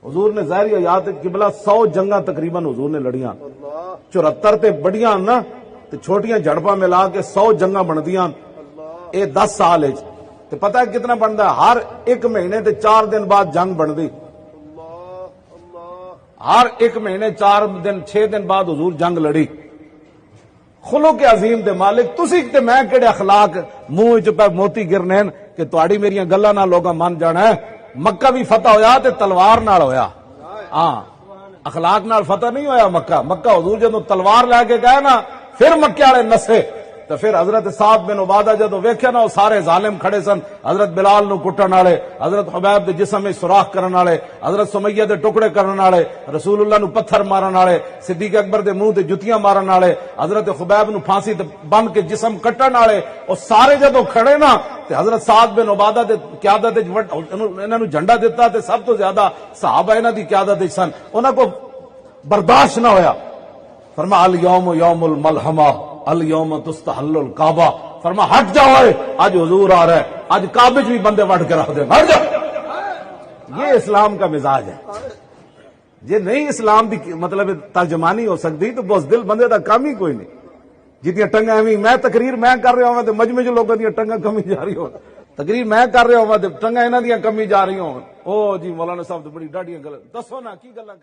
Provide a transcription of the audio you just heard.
حضور نے ظاہری حیات قبلہ 100 جنگاں تقریباً حضور نے لڑیاں 74 تے بڑیاں نا تے چھوٹیاں جھڑپاں ملا کے 100 جنگاں بندیاں اے 10 سال ہے تے پتہ ہے کتنا بندا ہے ہر ایک مہینے تے 4 دن بعد جنگ بندی ہر ایک مہینے 4 دن 6 دن بعد حضور جنگ لڑی خلق عظیم دے مالک تسی تے میں کہڑے اخلاق منہ وچ پہ موتی گرنے کہ تہاڈی میریاں گلاں نال لوکاں من جانا ہے مکہ بھی فتح ہویا تے تلوار نال ہویا ہاں اخلاق نال فتح نہیں ہویا مکہ حضور جدوں تلوار لے کے گئے نا پھر مکے والے نسے تو پھر حضرت سعد بن عبادہ جدو ویکھیا نا وہ سارے ظالم کھڑے سن حضرت بلال نو کٹن والے حضرت حبیب دے جسم میں سوراخ کرن والے حضرت سمیہ دے ٹکڑے کرن والے رسول اللہ نو پتھر مارن والے صدیق اکبر دے منہ تے جتیاں مارن والے حضرت حبیب نو پھانسی تے بن کے جسم کٹن والے وہ سارے جدو کھڑے نا تے حضرت سعد بن عبادہ دے قیادت انہاں نو جھنڈا دتا تے سب تو زیادہ صحابہ انہاں دی قیادت سن انہاں کو برداشت نہ ہویا فرما الیوم یوم الملحمہ الیوم تستحل الکعبہ فرما ہٹ جاؤ آج حضور آ رہا ہے آج کعبے بھی بندے وٹ کے رکھ دے ہٹ جاؤ یہ اسلام کا مزاج ہے یہ نہیں اسلام دی مطلب ترجمانی ہو سکتی تو بزدل بندے دا کام ہی کوئی نہیں جتنی ٹنگا ایویں میں تقریر میں کر رہا ہوں تو مجمع لوگوں دیا ٹنگا کمی جا رہی ہو تقریر میں کر رہا ہوں ٹنگا انہاں دیا کمی جا رہی ہوں او جی مولانا صاحب تو بڑی ڈاڈیاں گل دسو نا کی گلاں